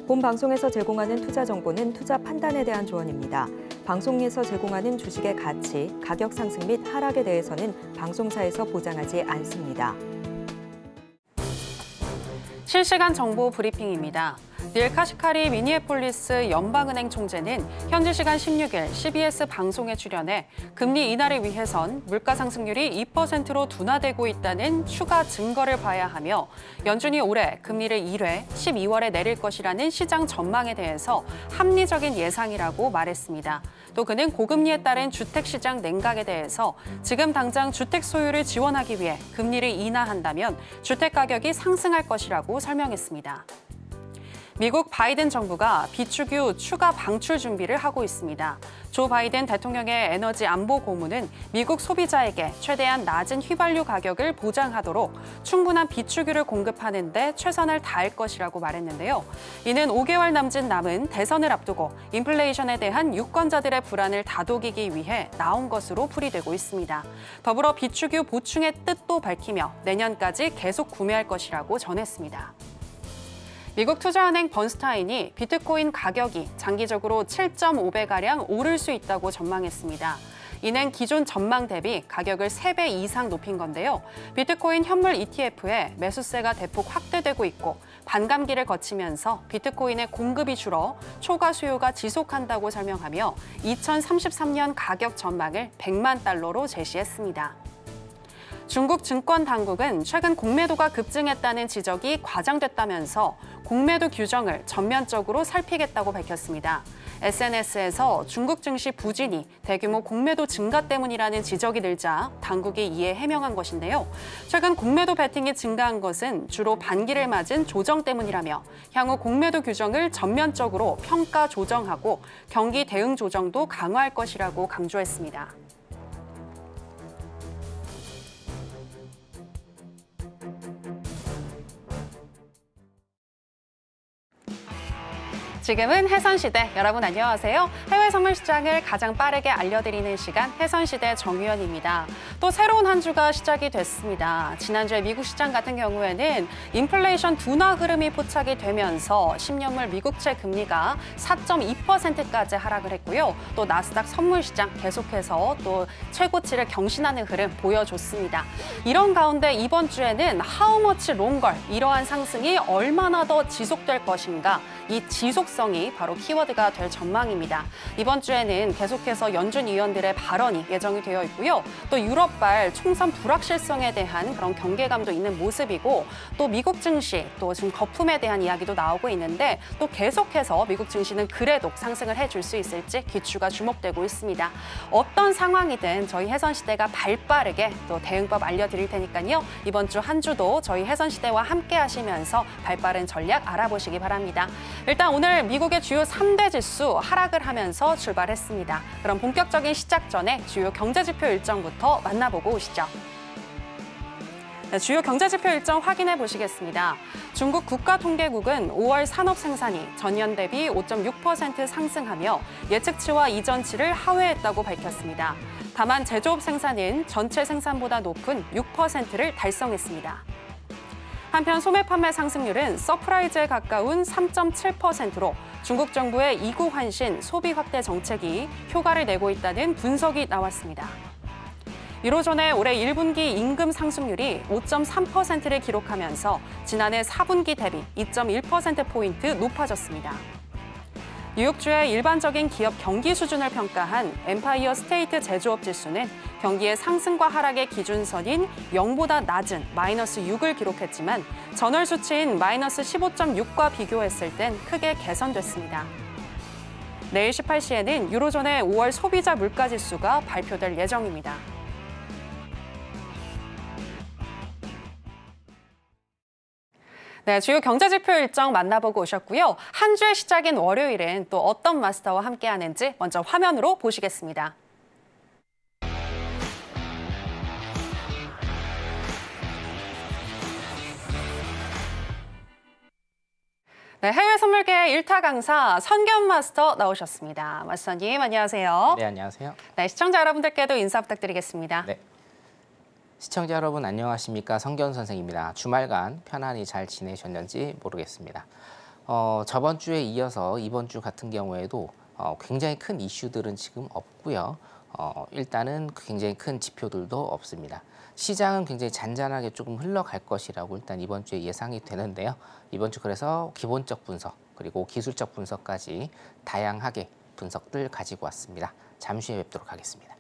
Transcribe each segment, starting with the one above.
본 방송에서 제공하는 투자 정보는 투자 판단에 대한 조언입니다. 방송에서 제공하는 주식의 가치, 가격 상승 및 하락에 대해서는 방송사에서 보장하지 않습니다. 실시간 정보 브리핑입니다. 닐 카시카리 미니애폴리스 연방은행 총재는 현지 시간 16일 CBS 방송에 출연해 금리 인하를 위해선 물가 상승률이 2%로 둔화되고 있다는 추가 증거를 봐야 하며 연준이 올해 금리를 1회 12월에 내릴 것이라는 시장 전망에 대해서 합리적인 예상이라고 말했습니다. 또 그는 고금리에 따른 주택시장 냉각에 대해서 지금 당장 주택 소유를 지원하기 위해 금리를 인하한다면 주택 가격이 상승할 것이라고 설명했습니다. 미국 바이든 정부가 비축유 추가 방출 준비를 하고 있습니다. 조 바이든 대통령의 에너지 안보 고문은 미국 소비자에게 최대한 낮은 휘발유 가격을 보장하도록 충분한 비축유를 공급하는 데 최선을 다할 것이라고 말했는데요. 이는 5개월 남은 대선을 앞두고 인플레이션에 대한 유권자들의 불안을 다독이기 위해 나온 것으로 풀이되고 있습니다. 더불어 비축유 보충의 뜻도 밝히며 내년까지 계속 구매할 것이라고 전했습니다. 미국 투자은행 번스타인이 비트코인 가격이 장기적으로 7.5배가량 오를 수 있다고 전망했습니다. 이는 기존 전망 대비 가격을 3배 이상 높인 건데요. 비트코인 현물 ETF에 매수세가 대폭 확대되고 있고 반감기를 거치면서 비트코인의 공급이 줄어 초과 수요가 지속한다고 설명하며 2033년 가격 전망을 100만 달러로 제시했습니다. 중국 증권 당국은 최근 공매도가 급증했다는 지적이 과장됐다면서 공매도 규정을 전면적으로 살피겠다고 밝혔습니다. SNS에서 중국 증시 부진이 대규모 공매도 증가 때문이라는 지적이 늘자 당국이 이에 해명한 것인데요. 최근 공매도 베팅이 증가한 것은 주로 반기를 맞은 조정 때문이라며 향후 공매도 규정을 전면적으로 평가 조정하고 경기 대응 조정도 강화할 것이라고 강조했습니다. 지금은 해선시대, 여러분 안녕하세요. 해외 선물 시장을 가장 빠르게 알려드리는 시간 해선시대 정유연입니다. 또 새로운 한 주가 시작이 됐습니다. 지난주에 미국 시장 같은 경우에는 인플레이션 둔화 흐름이 포착이 되면서 10년물 미국채 금리가 4.2%까지 하락을 했고요. 또 나스닥 선물 시장 계속해서 또 최고치를 경신하는 흐름 보여줬습니다. 이런 가운데 이번 주에는 하우머치 롱걸, 이러한 상승이 얼마나 더 지속될 것인가, 이 지속성이 바로 키워드가 될 전망입니다. 이번 주에는 계속해서 연준 위원들의 발언이 예정이 되어 있고요. 또 유럽발 총선 불확실성에 대한 그런 경계감도 있는 모습이고, 또 미국 증시, 또 지금 거품에 대한 이야기도 나오고 있는데, 또 계속해서 미국 증시는 그래도 상승을 해줄 수 있을지 귀추가 주목되고 있습니다. 어떤 상황이든 저희 해선시대가 발빠르게 또 대응법 알려드릴 테니까요. 이번 주 한 주도 저희 해선시대와 함께 하시면서 발빠른 전략 알아보시기 바랍니다. 일단 오늘 미국의 주요 3대 지수 하락을 하면서 출발했습니다. 그럼 본격적인 시작 전에 주요 경제지표 일정부터 만나보고 오시죠. 네, 주요 경제지표 일정 확인해 보시겠습니다. 중국 국가통계국은 5월 산업 생산이 전년 대비 5.6% 상승하며 예측치와 이전치를 하회했다고 밝혔습니다. 다만 제조업 생산은 전체 생산보다 높은 6%를 달성했습니다. 한편 소매 판매 상승률은 서프라이즈에 가까운 3.7%로 중국 정부의 이구 환신 소비 확대 정책이 효과를 내고 있다는 분석이 나왔습니다. 유로존의 올해 1분기 임금 상승률이 5.3%를 기록하면서 지난해 4분기 대비 2.1%포인트 높아졌습니다. 뉴욕주의 일반적인 기업 경기 수준을 평가한 엠파이어 스테이트 제조업 지수는 경기의 상승과 하락의 기준선인 0보다 낮은 마이너스 6을 기록했지만 전월 수치인 마이너스 15.6과 비교했을 땐 크게 개선됐습니다. 내일 18시에는 유로존의 5월 소비자 물가 지수가 발표될 예정입니다. 네, 주요 경제지표 일정 만나보고 오셨고요. 한 주의 시작인 월요일엔 또 어떤 마스터와 함께하는지 먼저 화면으로 보시겠습니다. 네, 해외 선물계의 일타 강사 선견 마스터 나오셨습니다. 마스터님 안녕하세요. 네, 안녕하세요. 네, 시청자 여러분들께도 인사 부탁드리겠습니다. 네. 시청자 여러분 안녕하십니까? 성견 선생입니다. 주말간 편안히 잘 지내셨는지 모르겠습니다. 저번 주에 이어서 이번 주 같은 경우에도 굉장히 큰 이슈들은 지금 없고요. 일단은 굉장히 큰 지표들도 없습니다. 시장은 굉장히 잔잔하게 조금 흘러갈 것이라고 일단 이번 주에 예상이 되는데요. 이번 주 그래서 기본적 분석 그리고 기술적 분석까지 다양하게 분석들 가지고 왔습니다. 잠시 후에 뵙도록 하겠습니다.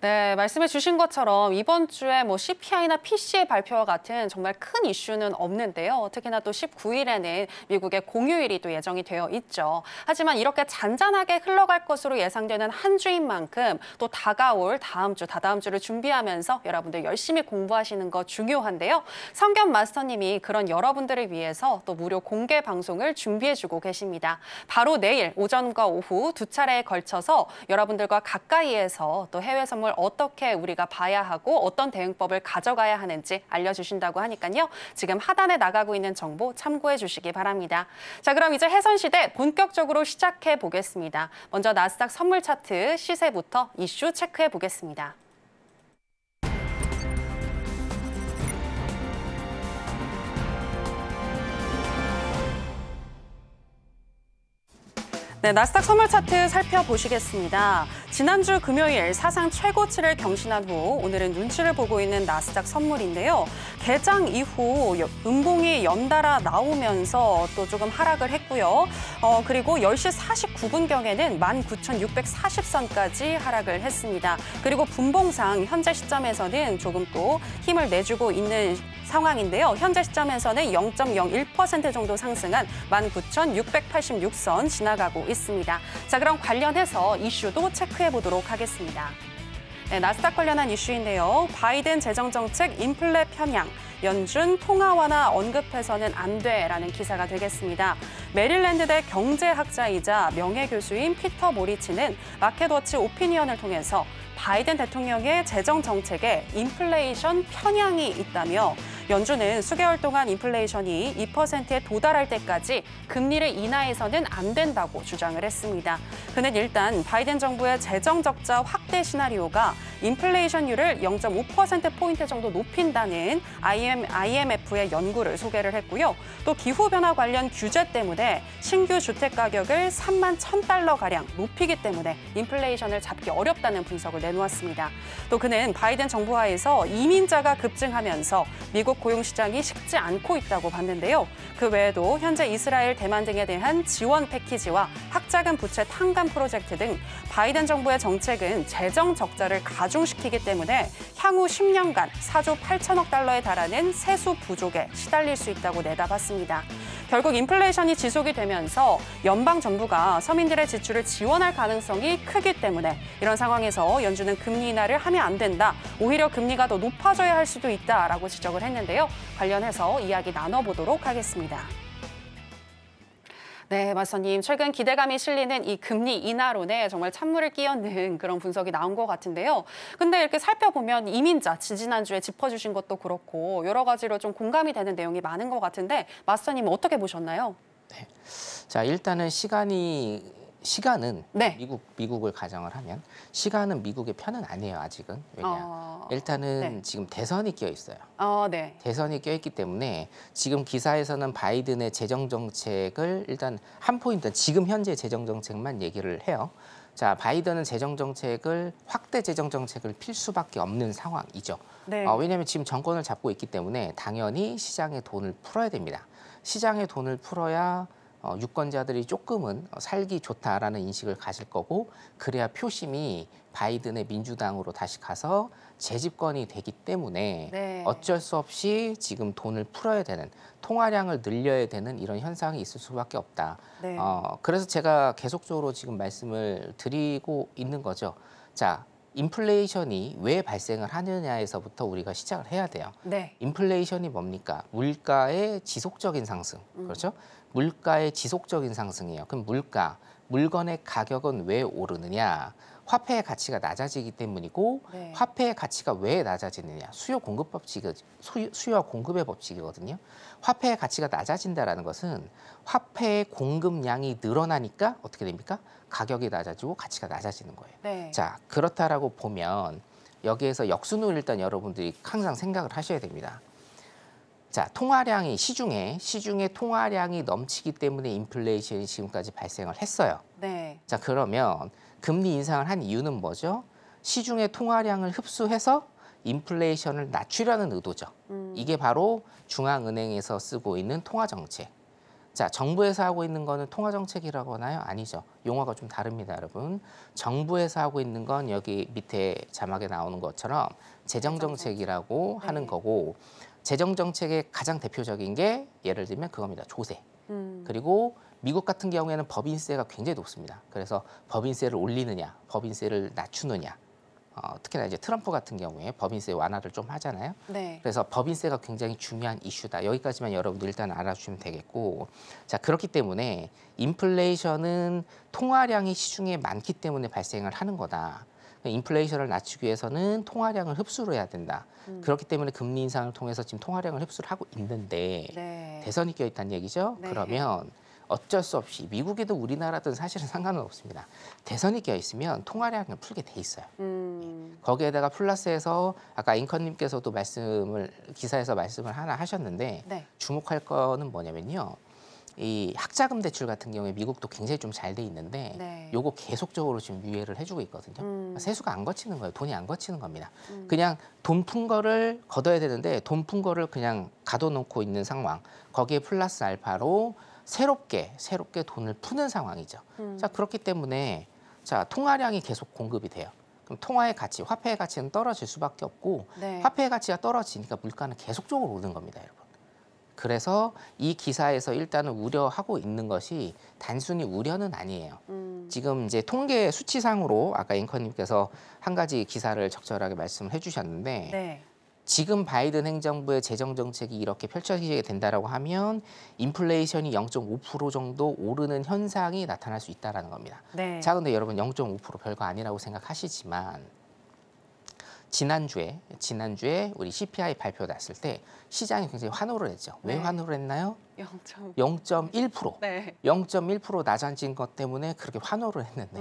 네, 말씀해 주신 것처럼 이번 주에 뭐 CPI나 PC의 발표와 같은 정말 큰 이슈는 없는데요. 특히나 또 19일에는 미국의 공휴일이 또 예정이 되어 있죠. 하지만 이렇게 잔잔하게 흘러갈 것으로 예상되는 한 주인 만큼 또 다가올 다음 주, 다다음 주를 준비하면서 여러분들 열심히 공부하시는 거 중요한데요. 성견 마스터님이 그런 여러분들을 위해서 또 무료 공개 방송을 준비해주고 계십니다. 바로 내일 오전과 오후 두 차례에 걸쳐서 여러분들과 가까이에서 또 해외 선물 어떻게 우리가 봐야 하고 어떤 대응법을 가져가야 하는지 알려주신다고 하니까요. 지금 하단에 나가고 있는 정보 참고해 주시기 바랍니다. 자, 그럼 이제 해선시대 본격적으로 시작해 보겠습니다. 먼저 나스닥 선물 차트 시세부터 이슈 체크해 보겠습니다. 네, 나스닥 선물 차트 살펴보시겠습니다. 지난주 금요일 사상 최고치를 경신한 후 오늘은 눈치를 보고 있는 나스닥 선물인데요. 개장 이후 음봉이 연달아 나오면서 또 조금 하락을 했고요. 그리고 10시 49분경에는 19,640선까지 하락을 했습니다. 그리고 분봉상 현재 시점에서는 조금 또 힘을 내주고 있는 상황인데요. 현재 시점에서는 0.01% 정도 상승한 19,686선 지나가고 있습니다. 자, 그럼 관련해서 이슈도 체크해 보도록 하겠습니다. 네, 나스닥 관련한 이슈인데요. 바이든 재정정책 인플레 편향. 연준 통화 완화 언급해서는 안 돼라는 기사가 되겠습니다. 메릴랜드대 경제학자이자 명예교수인 피터 모리치는 마켓워치 오피니언을 통해서 바이든 대통령의 재정 정책에 인플레이션 편향이 있다며 연준은 수개월 동안 인플레이션이 2%에 도달할 때까지 금리를 인하해서는 안 된다고 주장을 했습니다. 그는 일단 바이든 정부의 재정 적자 확대 시나리오가 인플레이션율을 0.5%포인트 정도 높인다는 IMF의 연구를 소개를 했고요. 또 기후변화 관련 규제 때문에 신규 주택 가격을 3만 1,000달러가량 높이기 때문에 인플레이션을 잡기 어렵다는 분석을 내놓았습니다. 또 그는 바이든 정부 하에서 이민자가 급증하면서 미국 고용시장이 식지 않고 있다고 봤는데요. 그 외에도 현재 이스라엘, 대만 등에 대한 지원 패키지와 학자금 부채 탕감 프로젝트 등 바이든 정부의 정책은 재정 적자를 가중시키기 때문에 향후 10년간 4조 8천억 달러에 달하는 세수 부족에 시달릴 수 있다고 내다봤습니다. 결국 인플레이션이 지속이 되면서 연방정부가 서민들의 지출을 지원할 가능성이 크기 때문에 이런 상황에서 연준은 금리 인하를 하면 안 된다. 오히려 금리가 더 높아져야 할 수도 있다라고 지적을 했는데요. 관련해서 이야기 나눠보도록 하겠습니다. 네, 마스터님. 최근 기대감이 실리는 이 금리 인하론에 정말 찬물을 끼얹는 그런 분석이 나온 것 같은데요. 근데 이렇게 살펴보면 이민자, 지난주에 짚어주신 것도 그렇고 여러 가지로 좀 공감이 되는 내용이 많은 것 같은데 마스터님은 어떻게 보셨나요? 네. 자, 일단은 시간은 네. 미국을 가정을 하면 시간은 미국의 편은 아니에요, 아직은. 왜냐? 일단은 네. 지금 대선이 껴 있어요. 네. 대선이 껴있기 때문에 지금 기사에서는 바이든의 재정 정책을 일단 한 포인트, 지금 현재 재정 정책만 얘기를 해요. 자, 바이든은 재정 정책을 확대 재정 정책을 필 수밖에 없는 상황이죠. 네. 왜냐하면 지금 정권을 잡고 있기 때문에 당연히 시장에 돈을 풀어야 됩니다. 시장에 돈을 풀어야 유권자들이 조금은 살기 좋다라는 인식을 가질 거고 그래야 표심이 바이든의 민주당으로 다시 가서 재집권이 되기 때문에 네. 어쩔 수 없이 지금 돈을 풀어야 되는 통화량을 늘려야 되는 이런 현상이 있을 수밖에 없다. 네. 그래서 제가 계속적으로 지금 말씀을 드리고 있는 거죠. 자, 인플레이션이 왜 발생을 하느냐에서부터 우리가 시작을 해야 돼요. 네. 인플레이션이 뭡니까? 물가의 지속적인 상승. 그렇죠? 물가의 지속적인 상승이에요. 그럼 물건의 가격은 왜 오르느냐? 화폐의 가치가 낮아지기 때문이고 네. 화폐의 가치가 왜 낮아지느냐? 수요와 공급의 법칙이거든요. 화폐의 가치가 낮아진다는 것은 화폐의 공급량이 늘어나니까 어떻게 됩니까? 가격이 낮아지고 가치가 낮아지는 거예요. 네. 자, 그렇다라고 보면 여기에서 역순을 일단 여러분들이 항상 생각을 하셔야 됩니다. 자, 통화량이 시중에 통화량이 넘치기 때문에 인플레이션이 지금까지 발생을 했어요. 네. 자, 그러면 금리 인상을 한 이유는 뭐죠? 시중의 통화량을 흡수해서 인플레이션을 낮추려는 의도죠. 이게 바로 중앙은행에서 쓰고 있는 통화정책. 자, 정부에서 하고 있는 거는 통화정책이라고 하나요? 아니죠. 용어가 좀 다릅니다, 여러분. 정부에서 하고 있는 건 여기 밑에 자막에 나오는 것처럼 재정정책이라고 네. 하는 거고, 재정정책의 가장 대표적인 게 예를 들면 그겁니다. 조세. 그리고 미국 같은 경우에는 법인세가 굉장히 높습니다. 그래서 법인세를 올리느냐, 법인세를 낮추느냐. 특히나 이제 트럼프 같은 경우에 법인세 완화를 좀 하잖아요. 네. 그래서 법인세가 굉장히 중요한 이슈다. 여기까지만 여러분들 일단 알아주시면 되겠고, 자, 그렇기 때문에 인플레이션은 통화량이 시중에 많기 때문에 발생을 하는 거다. 인플레이션을 낮추기 위해서는 통화량을 흡수를 해야 된다. 그렇기 때문에 금리 인상을 통해서 지금 통화량을 흡수를 하고 있는데 네. 대선이 껴있다는 얘기죠. 네. 그러면 어쩔 수 없이 미국이든 우리나라든 사실은 상관은 없습니다. 대선이 껴있으면 통화량을 풀게 돼 있어요. 거기에다가 플러스해서 아까 앵커님께서도 기사에서 말씀을 하나 하셨는데 네. 주목할 거는 뭐냐면요. 이 학자금 대출 같은 경우에 미국도 굉장히 좀 잘 돼 있는데 네. 요거 계속적으로 지금 유예를 해주고 있거든요. 세수가 안 거치는 거예요. 돈이 안 거치는 겁니다. 그냥 돈 푼 거를 걷어야 되는데 돈 푼 거를 그냥 가둬놓고 있는 상황. 거기에 플러스 알파로 새롭게 돈을 푸는 상황이죠. 자, 그렇기 때문에 자, 통화량이 계속 공급이 돼요. 그럼 통화의 가치, 화폐의 가치는 떨어질 수밖에 없고 네. 화폐의 가치가 떨어지니까 물가는 계속적으로 오르는 겁니다, 여러분. 그래서 이 기사에서 일단은 우려하고 있는 것이 단순히 우려는 아니에요. 지금 이제 통계 수치상으로 아까 앵커님께서 한 가지 기사를 적절하게 말씀을 해주셨는데 네. 지금 바이든 행정부의 재정 정책이 이렇게 펼쳐지게 된다라고 하면 인플레이션이 0.5% 정도 오르는 현상이 나타날 수 있다라는 겁니다. 네. 자, 근데 여러분 0.5% 별거 아니라고 생각하시지만 지난주에 우리 CPI 발표 났을 때 시장이 굉장히 환호를 했죠. 왜 네. 환호를 했나요? 0.1. 0.1%. 네. 0.1% 낮아진 것 때문에 그렇게 환호를 했는데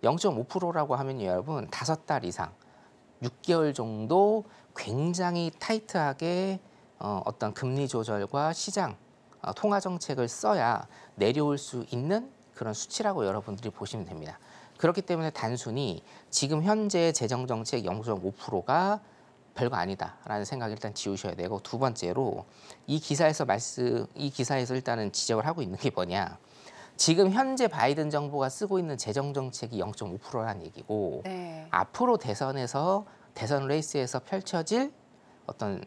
0.5%라고 하면 여러분 5달 이상 6개월 정도 굉장히 타이트하게 어떤 금리 조절과 시장 통화 정책을 써야 내려올 수 있는 그런 수치라고 여러분들이 보시면 됩니다. 그렇기 때문에 단순히 지금 현재 재정 정책 0.5%가 별거 아니다라는 생각을 일단 지우셔야 되고, 두 번째로 이 기사에서 일단은 지적을 하고 있는 게 뭐냐? 지금 현재 바이든 정부가 쓰고 있는 재정 정책이 0.5%라는 얘기고, 네. 앞으로 대선 레이스에서 펼쳐질 어떤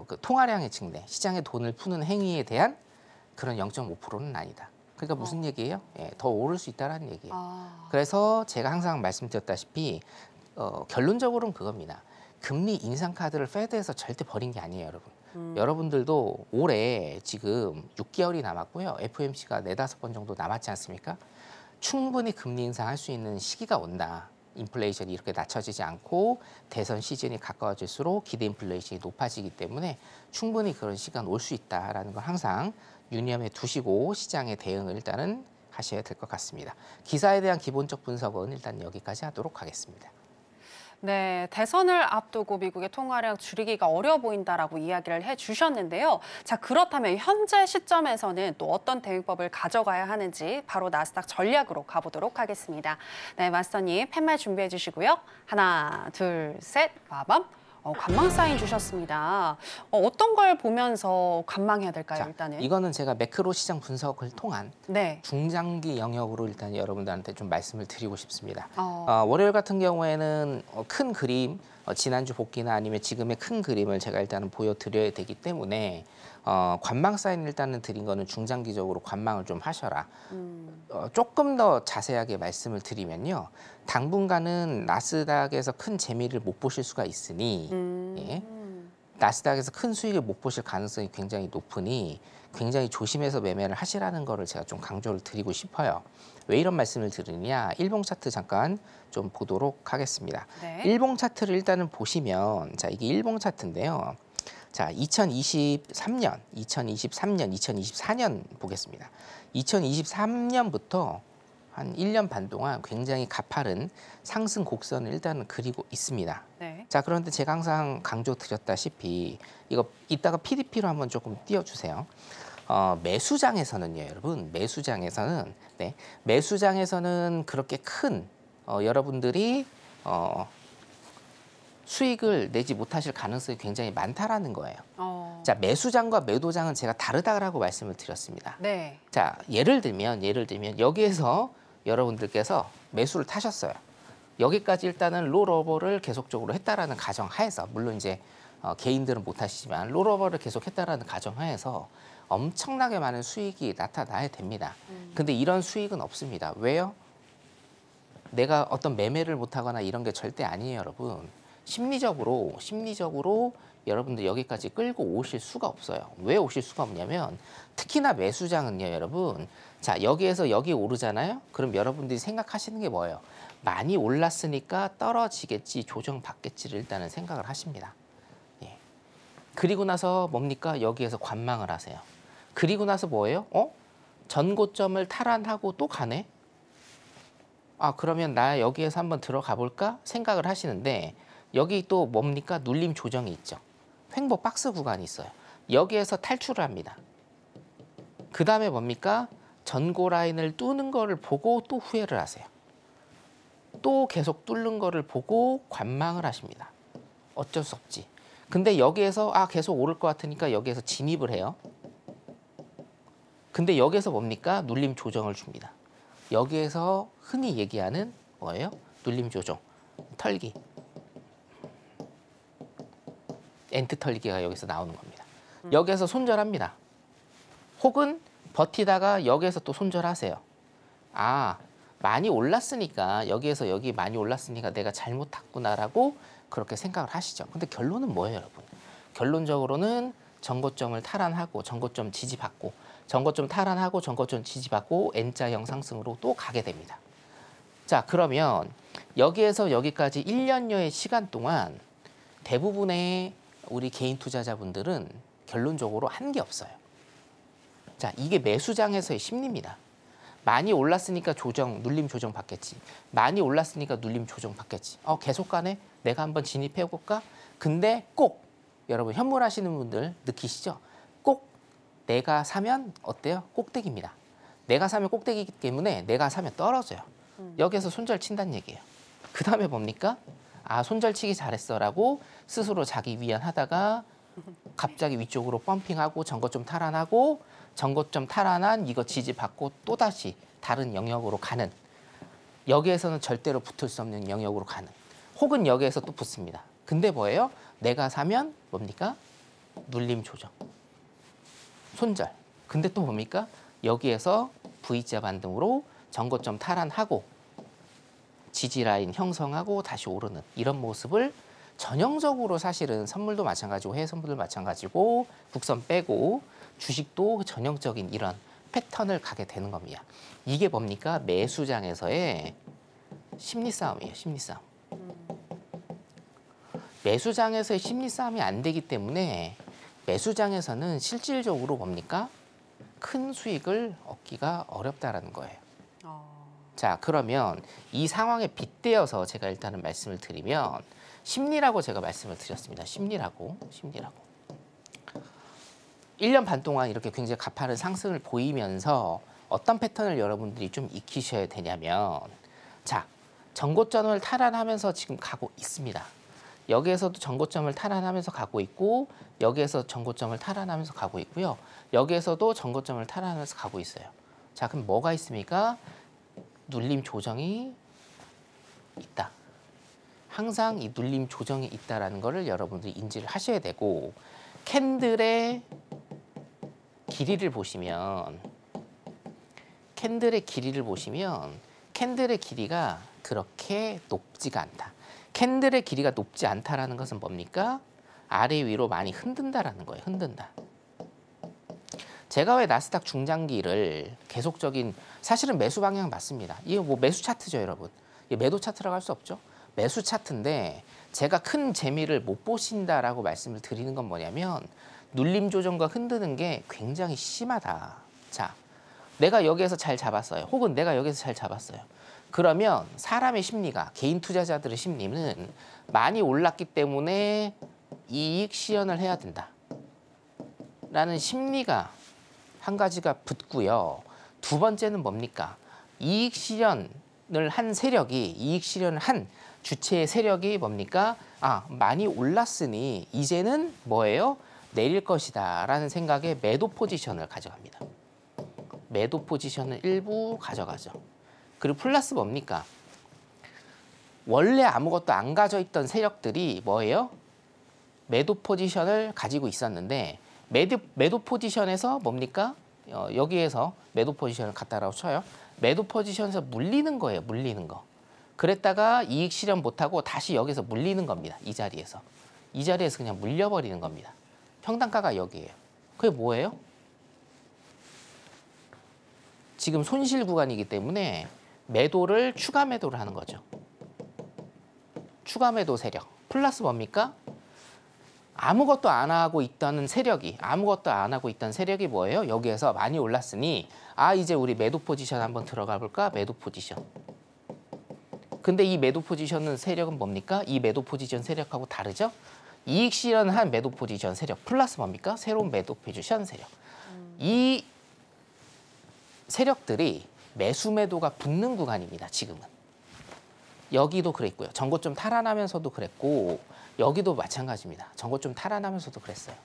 그 통화량의 증대, 시장의 돈을 푸는 행위에 대한 그런 0.5%는 아니다. 그러니까 무슨 얘기예요? 예, 더 오를 수 있다라는 얘기예요. 그래서 제가 항상 말씀드렸다시피 결론적으로는 그겁니다. 금리 인상 카드를 페드에서 절대 버린 게 아니에요, 여러분. 여러분들도 올해 지금 6개월이 남았고요. FOMC가 4-5번 정도 남았지 않습니까? 충분히 금리 인상할 수 있는 시기가 온다. 인플레이션이 이렇게 낮춰지지 않고 대선 시즌이 가까워질수록 기대 인플레이션이 높아지기 때문에 충분히 그런 시간 올 수 있다라는 걸 항상 유념해 두시고 시장에 대응을 일단은 하셔야 될 것 같습니다. 기사에 대한 기본적 분석은 일단 여기까지 하도록 하겠습니다. 네, 대선을 앞두고 미국의 통화량 줄이기가 어려워 보인다라고 이야기를 해주셨는데요. 자, 그렇다면 현재 시점에서는 또 어떤 대응법을 가져가야 하는지 바로 나스닥 전략으로 가보도록 하겠습니다. 네, 마스터님 팻말 준비해 주시고요. 하나, 둘, 셋, 빠밤. 관망 사인 주셨습니다. 어떤 걸 보면서 관망해야 될까요, 자, 일단은? 이거는 제가 매크로 시장 분석을 통한 네. 중장기 영역으로 일단 여러분들한테 좀 말씀을 드리고 싶습니다. 어. 월요일 같은 경우에는 큰 그림, 지난주 복귀나 아니면 지금의 큰 그림을 제가 일단은 보여드려야 되기 때문에 관망 사인 일단은 드린 거는 중장기적으로 관망을 좀 하셔라. 조금 더 자세하게 말씀을 드리면요. 당분간은 나스닥에서 큰 재미를 못 보실 수가 있으니 예, 나스닥에서 큰 수익을 못 보실 가능성이 굉장히 높으니 굉장히 조심해서 매매를 하시라는 거를 제가 좀 강조를 드리고 싶어요. 왜 이런 말씀을 드리느냐? 일봉 차트 잠깐 좀 보도록 하겠습니다. 네. 일봉 차트를 일단은 보시면 자, 이게 일봉 차트인데요. 자, 2023년, 2024년 보겠습니다. 2023년부터 한 1년 반 동안 굉장히 가파른 상승 곡선을 일단은 그리고 있습니다. 네. 자, 그런데 제가 항상 강조 드렸다시피 이거 이따가 PDP로 한번 조금 띄워주세요. 매수장에서는요, 여러분, 매수장에서는 그렇게 큰 여러분들이 수익을 내지 못하실 가능성이 굉장히 많다라는 거예요. 자, 매수장과 매도장은 제가 다르다라고 말씀을 드렸습니다. 네. 자, 예를 들면 여기에서 여러분들께서 매수를 타셨어요. 여기까지 일단은 롤오버를 계속적으로 했다라는 가정하에서, 물론 이제 개인들은 못하시지만 롤오버를 계속 했다라는 가정하에서 엄청나게 많은 수익이 나타나야 됩니다. 근데 이런 수익은 없습니다. 왜요? 내가 어떤 매매를 못하거나 이런 게 절대 아니에요, 여러분. 심리적으로 여러분들 여기까지 끌고 오실 수가 없어요. 왜 오실 수가 없냐면, 특히나 매수장은요, 여러분. 자, 여기에서 여기 오르잖아요. 그럼 여러분들이 생각하시는 게 뭐예요? 많이 올랐으니까 떨어지겠지, 조정받겠지를 일단은 생각을 하십니다. 예. 그리고 나서 뭡니까? 여기에서 관망을 하세요. 그리고 나서 뭐예요? 전고점을 탈환하고 또 가네? 아, 그러면 나 여기에서 한번 들어가 볼까? 생각을 하시는데, 여기 또 뭡니까? 눌림 조정이 있죠. 횡보 박스 구간이 있어요. 여기에서 탈출을 합니다. 그 다음에 뭡니까? 전고 라인을 뚫는 거를 보고 또 후회를 하세요. 또 계속 뚫는 거를 보고 관망을 하십니다. 어쩔 수 없지. 근데 여기에서 계속 오를 것 같으니까 여기에서 진입을 해요. 근데 여기에서 뭡니까? 눌림 조정을 줍니다. 여기에서 흔히 얘기하는 뭐예요? 눌림 조정, 털기. 엔트 털기가 여기서 나오는 겁니다. 여기에서 손절합니다. 혹은 버티다가 여기에서 또 손절하세요. 많이 올랐으니까, 여기에서 여기 많이 올랐으니까 내가 잘못 탔구나라고 그렇게 생각을 하시죠. 근데 결론은 뭐예요, 여러분? 결론적으로는 전고점을 탈환하고 전고점 지지받고, 전고점 탈환하고 전고점 지지받고 N자형 상승으로 또 가게 됩니다. 자, 그러면 여기에서 여기까지 1년여의 시간 동안 대부분의 우리 개인 투자자분들은 결론적으로 한 게 없어요. 자, 이게 매수장에서의 심리입니다. 많이 올랐으니까 눌림 조정 받겠지. 많이 올랐으니까 눌림 조정 받겠지. 계속 가네? 내가 한번 진입해 볼까? 근데 꼭 여러분 현물하시는 분들 느끼시죠? 꼭 내가 사면 어때요? 꼭대기입니다. 내가 사면 꼭대기이기 때문에 내가 사면 떨어져요. 여기에서 손절 친다는 얘기예요. 그 다음에 뭡니까? 손절 치기 잘했어라고 스스로 자기 위안하다가 갑자기 위쪽으로 펌핑하고 전고점 탈환하고, 전고점 탈환한 이거 지지받고 또다시 다른 영역으로 가는, 여기에서는 절대로 붙을 수 없는 영역으로 가는, 혹은 여기에서 또 붙습니다. 근데 뭐예요? 내가 사면 뭡니까? 눌림 조정, 손절. 근데 또 뭡니까? 여기에서 V자 반등으로 전고점 탈환하고 지지 라인 형성하고 다시 오르는 이런 모습을 전형적으로, 사실은 선물도 마찬가지고 해외 선물도 마찬가지고 국선 빼고 주식도 전형적인 이런 패턴을 가게 되는 겁니다. 이게 뭡니까? 매수장에서의 심리 싸움이에요. 심리 싸움. 매수장에서의 심리 싸움이 안 되기 때문에 매수장에서는 실질적으로 뭡니까? 큰 수익을 얻기가 어렵다라는 거예요. 자, 그러면 이 상황에 빗대어서 제가 일단은 말씀을 드리면, 심리라고 제가 말씀을 드렸습니다. 심리라고. 1년 반 동안 이렇게 굉장히 가파른 상승을 보이면서 어떤 패턴을 여러분들이 좀 익히셔야 되냐면, 자, 전고점을 탈환하면서 지금 가고 있습니다. 여기에서도 전고점을 탈환하면서 가고 있고, 여기에서 전고점을 탈환하면서 가고 있고요. 여기에서도 전고점을 탈환하면서 가고 있어요. 자, 그럼 뭐가 있습니까? 눌림 조정이 있다. 항상 이 눌림 조정이 있다라는 것을 여러분들이 인지를 하셔야 되고, 캔들의 길이를 보시면 캔들의 길이가 그렇게 높지가 않다. 캔들의 길이가 높지 않다라는 것은 뭡니까? 아래 위로 많이 흔든다라는 거예요. 흔든다. 제가 왜 나스닥 중장기를 계속적인, 사실은 매수 방향 맞습니다. 이게 뭐 매수 차트죠, 여러분. 이게 매도 차트라고 할 수 없죠. 매수 차트인데 제가 큰 재미를 못 보신다라고 말씀을 드리는 건 뭐냐면, 눌림 조정과 흔드는 게 굉장히 심하다. 자, 내가 여기에서 잘 잡았어요. 혹은 내가 여기서 잘 잡았어요. 그러면 사람의 심리가, 개인 투자자들의 심리는 많이 올랐기 때문에 이익 실현을 해야 된다 라는 심리가 한 가지가 붙고요. 두 번째는 뭡니까? 이익 실현을 한 세력이, 이익 실현을 한 주체의 세력이 뭡니까? 아, 많이 올랐으니 이제는 뭐예요? 내릴 것이다 라는 생각에 매도 포지션을 가져갑니다. 매도 포지션을 일부 가져가죠. 그리고 플러스 뭡니까? 원래 아무것도 안 가져 있던 세력들이 뭐예요? 매도 포지션을 가지고 있었는데 매도 포지션에서 뭡니까? 여기에서 매도 포지션을 갖다라고 쳐요. 매도 포지션에서 물리는 거예요. 물리는 거. 그랬다가 이익 실현 못하고 다시 여기서 물리는 겁니다. 이 자리에서. 이 자리에서 그냥 물려버리는 겁니다. 평단가가 여기예요. 그게 뭐예요? 지금 손실 구간이기 때문에 매도를 추가 매도를 하는 거죠. 추가 매도 세력. 플러스 뭡니까? 아무것도 안 하고 있던 세력이, 아무것도 안 하고 있던 세력이 뭐예요? 여기에서 많이 올랐으니 아, 이제 우리 매도 포지션 한번 들어가 볼까? 매도 포지션. 근데 이 매도 포지션은 세력은 뭡니까? 이 매도 포지션 세력하고 다르죠? 이익 실현한 매도 포지션 세력 플러스 뭡니까? 새로운 매도 포지션 세력. 이 세력들이 매수 매도가 붙는 구간입니다. 지금은. 여기도 그랬고요. 전고점 탈환하면서도 그랬고 여기도 마찬가지입니다. 전고점 탈환하면서도 그랬어요.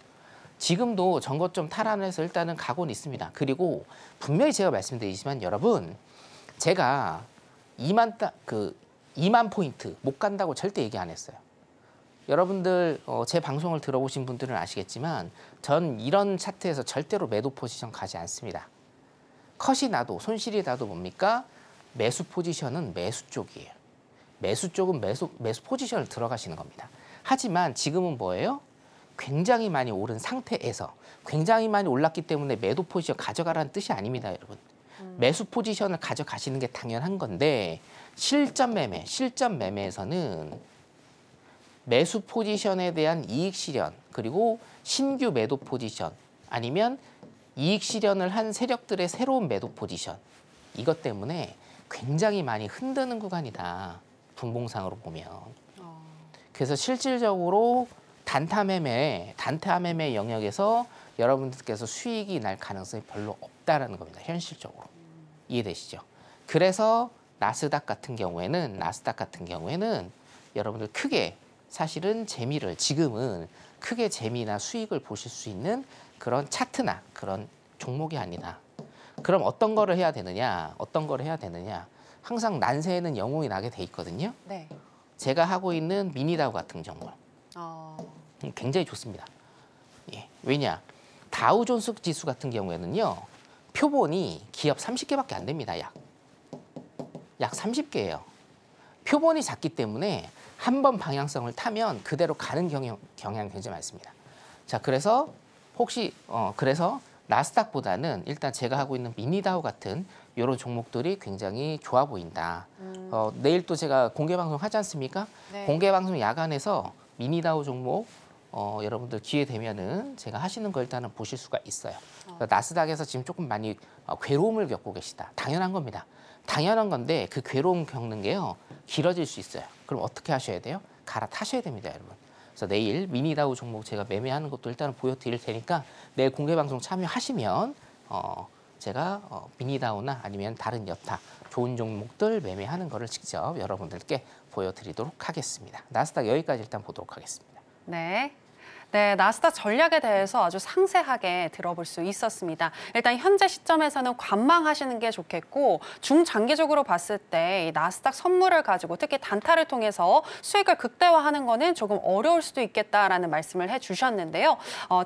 지금도 전고점 탈환해서 일단은 가고는 있습니다. 그리고 분명히 제가 말씀드리지만 여러분, 제가 2만 포인트 못 간다고 절대 얘기 안 했어요. 여러분들 제 방송을 들어보신 분들은 아시겠지만 전 이런 차트에서 절대로 매도 포지션 가지 않습니다. 컷이 나도 손실이 나도 뭡니까? 매수 포지션은 매수 쪽이에요. 매수 쪽은 매수 포지션을 들어가시는 겁니다. 하지만 지금은 뭐예요? 굉장히 많이 오른 상태에서 굉장히 많이 올랐기 때문에 매도 포지션 가져가라는 뜻이 아닙니다, 여러분. 매수 포지션을 가져가시는 게 당연한 건데 실전 매매에서는 매수 포지션에 대한 이익 실현 그리고 신규 매도 포지션 아니면 이익 실현을 한 세력들의 새로운 매도 포지션 이것 때문에 굉장히 많이 흔드는 구간이다. 분봉상으로 보면. 그래서 실질적으로 단타 매매 영역에서 여러분들께서 수익이 날 가능성이 별로 없다라는 겁니다. 현실적으로. 이해되시죠? 그래서 나스닥 같은 경우에는 여러분들 크게 사실은 지금은 크게 재미나 수익을 보실 수 있는 그런 차트나 그런 종목이 아니다. 그럼 어떤 거를 해야 되느냐? 항상 난세에는 영웅이 나게 돼 있거든요. 네. 제가 하고 있는 미니다우 같은 종목. 굉장히 좋습니다. 예. 왜냐? 다우존스 지수 같은 경우에는요. 표본이 기업 30개밖에 안 됩니다. 약 30개예요. 표본이 작기 때문에 한 번 방향성을 타면 그대로 가는 경향이 굉장히 많습니다. 자, 그래서 그래서 나스닥보다는 일단 제가 하고 있는 미니다우 같은 이런 종목들이 굉장히 좋아 보인다. 내일 또 제가 공개 방송 하지 않습니까? 네. 공개 방송 야간에서 미니다우 종목 여러분들 기회 되면은 제가 하시는 거 일단은 보실 수가 있어요. 나스닥에서 지금 조금 많이 괴로움을 겪고 계시다. 당연한 겁니다. 당연한 건데 그 괴로움 겪는 게요 길어질 수 있어요. 그럼 어떻게 하셔야 돼요? 갈아타셔야 됩니다, 여러분. 그래서 내일 미니다우 종목 제가 매매하는 것도 일단은 보여드릴 테니까 내일 공개 방송 참여하시면 제가 미니다우나 아니면 다른 여타 좋은 종목들 매매하는 거를 직접 여러분들께 보여드리도록 하겠습니다. 나스닥 여기까지 일단 보도록 하겠습니다. 네, 나스닥 전략에 대해서 아주 상세하게 들어볼 수 있었습니다. 일단 현재 시점에서는 관망하시는 게 좋겠고 중장기적으로 봤을 때 이 나스닥 선물을 가지고 특히 단타를 통해서 수익을 극대화하는 거는 조금 어려울 수도 있겠다라는 말씀을 해주셨는데요.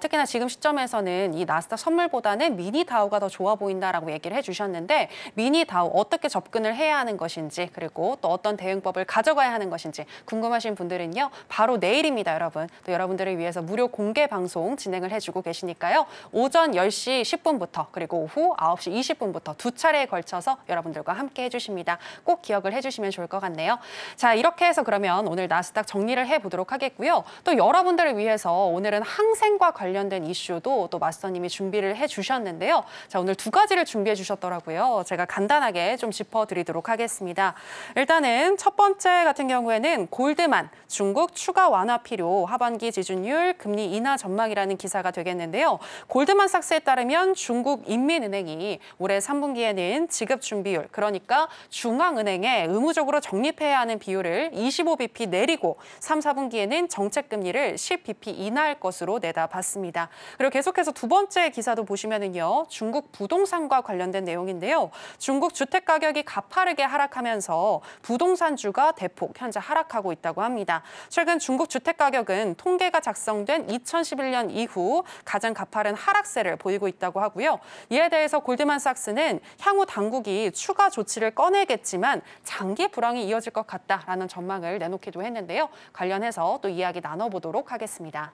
특히나 지금 시점에서는 이 나스닥 선물보다는 미니다우가 더 좋아 보인다라고 얘기를 해주셨는데 미니다우 어떻게 접근을 해야 하는 것인지 그리고 또 어떤 대응법을 가져가야 하는 것인지 궁금하신 분들은요. 바로 내일입니다, 여러분. 또 여러분들을 위해서 무료 무료 공개 방송 진행을 해주고 계시니까요. 오전 10시 10분부터 그리고 오후 9시 20분부터 두 차례에 걸쳐서 여러분들과 함께 해주십니다. 꼭 기억을 해주시면 좋을 것 같네요. 자, 이렇게 해서 그러면 오늘 나스닥 정리를 해보도록 하겠고요. 또 여러분들을 위해서 오늘은 항생과 관련된 이슈도 또 마스터님이 준비를 해주셨는데요. 자, 오늘 두 가지를 준비해 주셨더라고요. 제가 간단하게 좀 짚어드리도록 하겠습니다. 일단은 첫 번째 같은 경우에는 골드만 중국 추가 완화 필요 하반기 지준율 금리 인하 전망이라는 기사가 되겠는데요. 골드만삭스에 따르면 중국 인민은행이 올해 3분기에는 지급 준비율, 그러니까 중앙은행에 의무적으로 적립해야 하는 비율을 25bp 내리고 3, 4분기에는 정책 금리를 10bp 인하할 것으로 내다봤습니다. 그리고 계속해서 두 번째 기사도 보시면은요. 중국 부동산과 관련된 내용인데요. 중국 주택 가격이 가파르게 하락하면서 부동산주가 대폭 현재 하락하고 있다고 합니다. 최근 중국 주택 가격은 통계가 작성된 2011년 이후 가장 가파른 하락세를 보이고 있다고 하고요. 이에 대해서 골드만삭스는 향후 당국이 추가 조치를 꺼내겠지만 장기 불황이 이어질 것 같다라는 전망을 내놓기도 했는데요. 관련해서 또 이야기 나눠보도록 하겠습니다.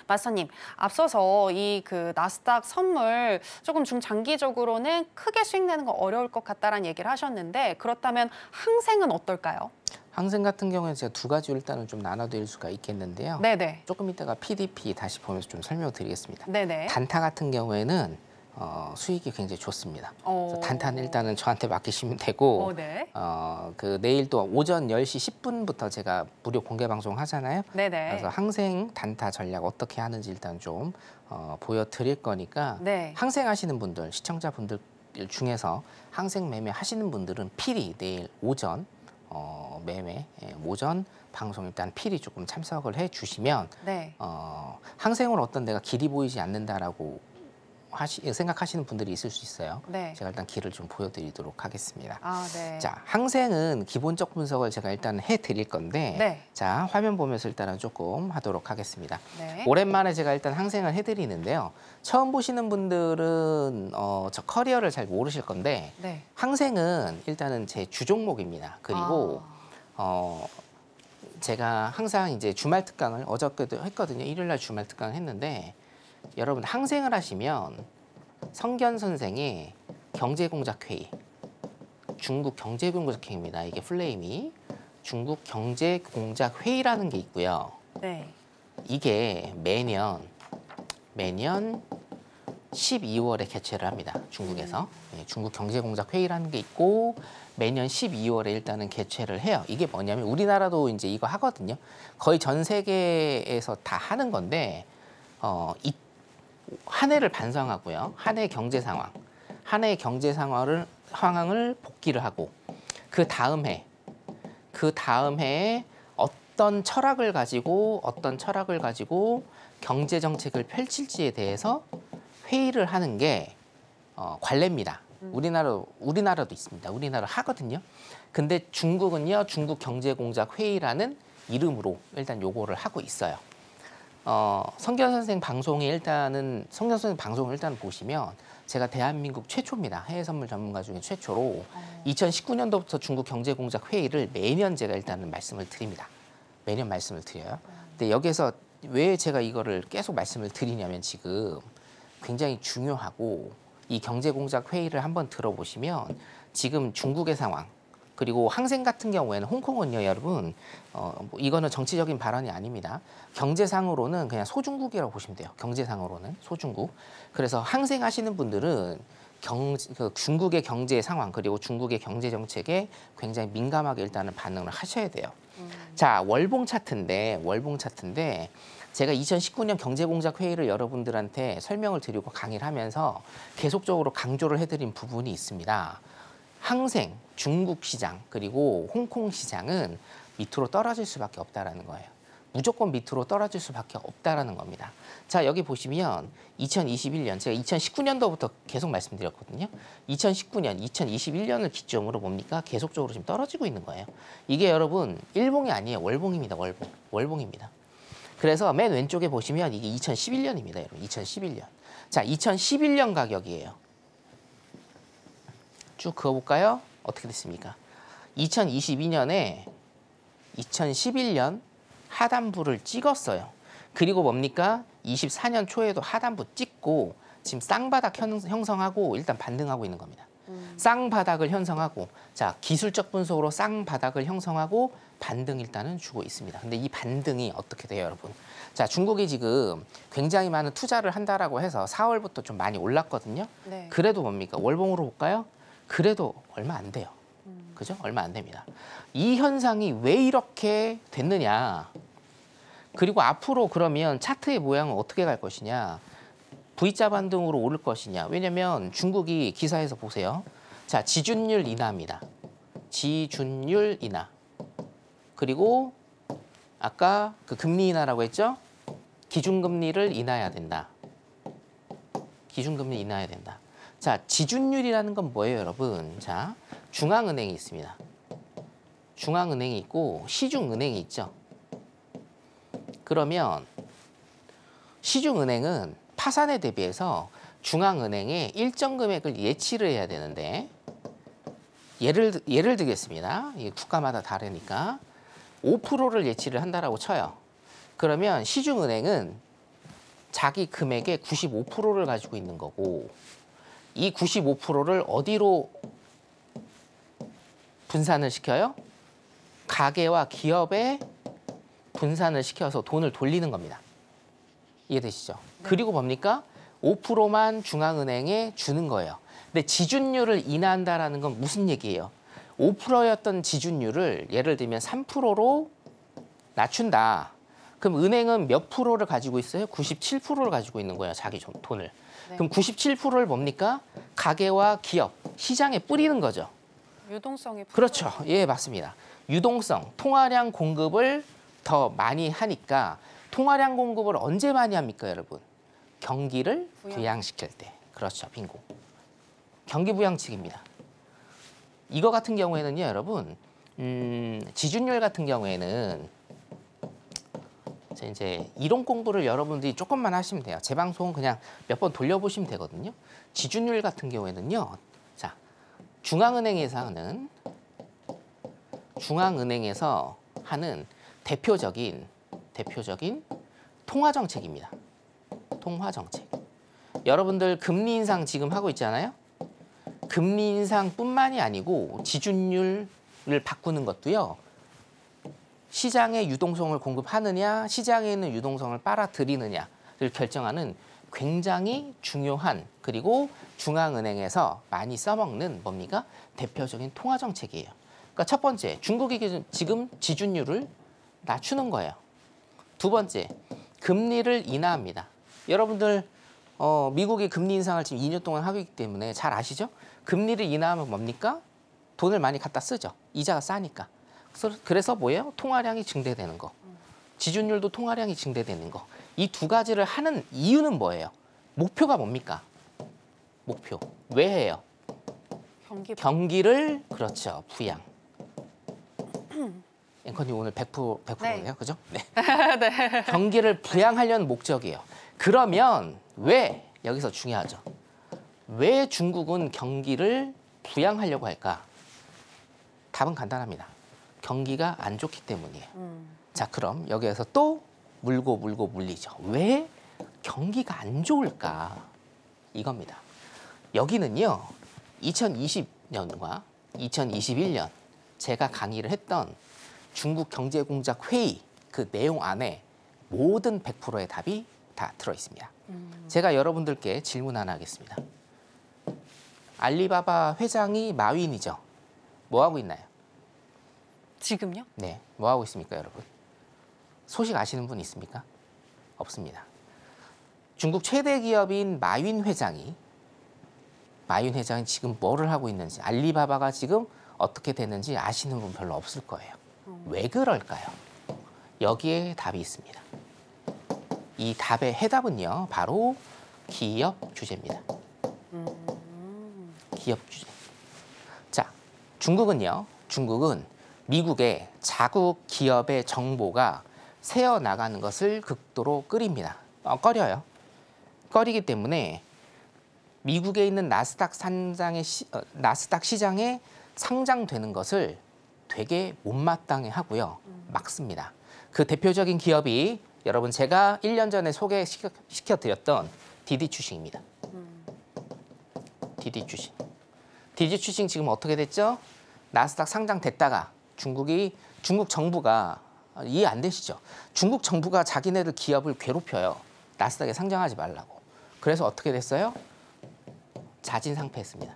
마스터님, 앞서서 이 나스닥 선물 조금 중장기적으로는 크게 수익 내는 거 어려울 것 같다라는 얘기를 하셨는데 그렇다면 항생은 어떨까요? 항생 같은 경우는 제가 두 가지로 일단은 좀 나눠드릴 수가 있겠는데요. 네네. 조금 이따가 PDP 다시 보면서 좀 설명을 드리겠습니다. 네네. 단타 같은 경우에는 수익이 굉장히 좋습니다. 그래서 단타는 일단은 저한테 맡기시면 되고 네. 내일 또 오전 10시 10분부터 제가 무료 공개 방송 하잖아요. 네네. 그래서 항생 단타 전략 어떻게 하는지 일단 좀 보여드릴 거니까 네. 항생 하시는 분들, 시청자분들 중에서 항생 매매 하시는 분들은 필히 내일 오전 매매 오전 방송 일단 필히 조금 참석을 해주시면 네. 항생을 어떤 내가 길이 보이지 않는다라고 생각하시는 분들이 있을 수 있어요. 네. 제가 일단 길을 좀 보여드리도록 하겠습니다. 네. 자, 항생은 기본적 분석을 제가 일단 해드릴 건데 네. 자, 화면 보면서 일단은 조금 하도록 하겠습니다. 네. 오랜만에 제가 일단 항생을 해드리는데요. 처음 보시는 분들은 저 커리어를 잘 모르실 건데 네. 항생은 일단은 제 주종목입니다. 그리고 제가 항상 이제 주말 특강을 어저께도 했거든요. 일요일날 주말 특강을 했는데 여러분 항생을 하시면 성견 선생의 경제공작회의, 중국 경제공작회의입니다. 이게 플레임이 중국 경제공작회의라는 게 있고요. 네. 이게 매년 12월에 개최를 합니다. 중국에서. 중국 경제공작회의라는 게 있고 매년 12월에 일단은 개최를 해요. 이게 뭐냐면 우리나라도 이제 이거 하거든요. 거의 전 세계에서 다 하는 건데 한 해를 반성하고요. 한 해의 경제 상황, 한 해의 경제 상황을 복기를 하고 그 다음 해에 어떤 철학을 가지고 경제 정책을 펼칠지에 대해서 회의를 하는 게 관례입니다. 우리나라도 있습니다. 우리나라 하거든요. 근데 중국은요, 중국 경제공작 회의라는 이름으로 일단 요거를 하고 있어요. 성견 선생 방송을 일단 보시면 제가 대한민국 최초입니다. 해외 선물 전문가 중에 최초로 2019년도부터 중국 경제공작 회의를 매년 제가 일단은 말씀을 드립니다. 매년 말씀을 드려요. 근데 여기서 왜 제가 이거를 계속 말씀을 드리냐면 지금 굉장히 중요하고 이 경제공작 회의를 한번 들어보시면 지금 중국의 상황 그리고 항생 같은 경우에는 홍콩은요, 여러분, 이거는 정치적인 발언이 아닙니다. 경제상으로는 그냥 소중국이라고 보시면 돼요. 경제상으로는 소중국. 그래서 항생 하시는 분들은 중국의 경제 상황 그리고 중국의 경제 정책에 굉장히 민감하게 일단은 반응을 하셔야 돼요. 자, 월봉 차트인데 제가 2019년 경제공작 회의를 여러분들한테 설명을 드리고 강의를 하면서 계속적으로 강조를 해드린 부분이 있습니다. 항생, 중국 시장 그리고 홍콩 시장은 밑으로 떨어질 수밖에 없다라는 거예요. 무조건 밑으로 떨어질 수밖에 없다라는 겁니다. 자, 여기 보시면 2021년, 제가 2019년도부터 계속 말씀드렸거든요. 2019년, 2021년을 기점으로 뭡니까? 계속적으로 지금 떨어지고 있는 거예요. 이게 여러분 일봉이 아니에요. 월봉입니다. 월봉입니다. 그래서 맨 왼쪽에 보시면 이게 2011년입니다. 여러분, 2011년. 자, 2011년 가격이에요. 쭉 그어볼까요? 어떻게 됐습니까? 2022년에 2011년 하단부를 찍었어요. 그리고 뭡니까? 24년 초에도 하단부 찍고 지금 쌍바닥 형성하고 일단 반등하고 있는 겁니다. 쌍바닥을 형성하고 자 기술적 분석으로 쌍바닥을 형성하고 반등 일단은 주고 있습니다. 근데 이 반등이 어떻게 돼요, 여러분? 자 중국이 지금 굉장히 많은 투자를 한다라고 해서 4월부터 좀 많이 올랐거든요. 네. 그래도 뭡니까? 월봉으로 볼까요? 그래도 얼마 안 돼요. 그죠? 얼마 안 됩니다. 이 현상이 왜 이렇게 됐느냐? 그리고 앞으로 그러면 차트의 모양은 어떻게 갈 것이냐? V자 반등으로 오를 것이냐? 왜냐면 중국이 기사에서 보세요. 자, 지준율 인하입니다. 지준율 인하. 그리고 아까 그 금리 인하라고 했죠? 기준금리를 인하해야 된다. 기준금리 인하해야 된다. 자, 지준율이라는 건 뭐예요, 여러분? 자, 중앙은행이 있습니다. 중앙은행이 있고 시중은행이 있죠. 그러면 시중은행은 파산에 대비해서 중앙은행에 일정 금액을 예치를 해야 되는데 예를 들겠습니다. 이게 국가마다 다르니까 5%를 예치를 한다라고 쳐요. 그러면 시중은행은 자기 금액의 95%를 가지고 있는 거고 이 95%를 어디로 분산을 시켜요? 가계와 기업에 분산을 시켜서 돈을 돌리는 겁니다. 이해되시죠? 네. 그리고 뭡니까? 5%만 중앙은행에 주는 거예요. 근데 지준율을 인하한다라는 건 무슨 얘기예요? 5%였던 지준율을 예를 들면 3%로 낮춘다. 그럼 은행은 몇 프로를 가지고 있어요? 97%를 가지고 있는 거예요. 자기 돈을. 네. 그럼 97%를 뭡니까? 가계와 기업, 시장에 뿌리는 거죠. 유동성이 그렇죠. 예, 맞습니다. 유동성, 통화량 공급을 더 많이 하니까 통화량 공급을 언제 많이 합니까, 여러분? 경기를 부양시킬 때. 그렇죠, 빙고. 경기 부양책입니다. 이거 같은 경우에는요, 여러분, 지준율 같은 경우에는 이제 이론 공부를 여러분들이 조금만 하시면 돼요. 제 방송은 그냥 몇 번 돌려보시면 되거든요. 지준율 같은 경우에는요, 자, 중앙은행에서 하는 대표적인 통화 정책입니다. 통화 정책. 여러분들 금리 인상 지금 하고 있잖아요. 금리 인상뿐만이 아니고 지준율을 바꾸는 것도요. 시장에 유동성을 공급하느냐, 시장에 있는 유동성을 빨아들이느냐를 결정하는 굉장히 중요한 그리고 중앙은행에서 많이 써먹는 뭡니까? 대표적인 통화 정책이에요. 그러니까 첫 번째, 중국이 지금 지준율을 낮추는 거예요. 두 번째, 금리를 인하합니다. 여러분들 미국이 금리 인상을 지금 2년 동안 하고 있기 때문에 잘 아시죠? 금리를 인하하면 뭡니까? 돈을 많이 갖다 쓰죠. 이자가 싸니까. 그래서 뭐예요? 통화량이 증대되는 거. 지준율도 통화량이 증대되는 거. 이 두 가지를 하는 이유는 뭐예요? 목표가 뭡니까? 목표. 왜 해요? 경기를 그렇죠. 부양. 앵커님 오늘 100%예요. 네. 그죠? 네. 네. 경기를 부양하려는 목적이에요. 그러면 왜 여기서 중요하죠. 왜 중국은 경기를 부양하려고 할까? 답은 간단합니다. 경기가 안 좋기 때문이에요. 자, 그럼 여기에서 또 물고 물리죠. 왜 경기가 안 좋을까? 이겁니다. 여기는요. 2020년과 2021년 제가 강의를 했던 중국 경제공작 회의 그 내용 안에 모든 100%의 답이 다 들어 있습니다. 제가 여러분들께 질문 하나 하겠습니다. 알리바바 회장이 마윈이죠. 뭐 하고 있나요? 지금요? 네, 뭐 하고 있습니까, 여러분? 소식 아시는 분 있습니까? 없습니다. 중국 최대 기업인 마윈 회장이 지금 뭐를 하고 있는지, 알리바바가 지금 어떻게 되는지 아시는 분 별로 없을 거예요. 왜 그럴까요? 여기에 답이 있습니다. 이 답의 해답은요, 바로 기업 규제입니다. 기업 규제. 자, 중국은 미국의 자국 기업의 정보가 새어나가는 것을 극도로 꺼려요. 꺼리기 때문에 미국에 있는 나스닥 시장에 상장되는 것을 되게 못마땅해 하고요. 막습니다. 그 대표적인 기업이 여러분 제가 1년 전에 소개시켜드렸던 디디 추싱입니다. 디디 추싱. 디디 추싱 지금 어떻게 됐죠? 나스닥 상장됐다가 중국 정부가 이해 안 되시죠? 중국 정부가 자기네들 기업을 괴롭혀요. 나스닥에 상장하지 말라고. 그래서 어떻게 됐어요? 자진상폐했습니다.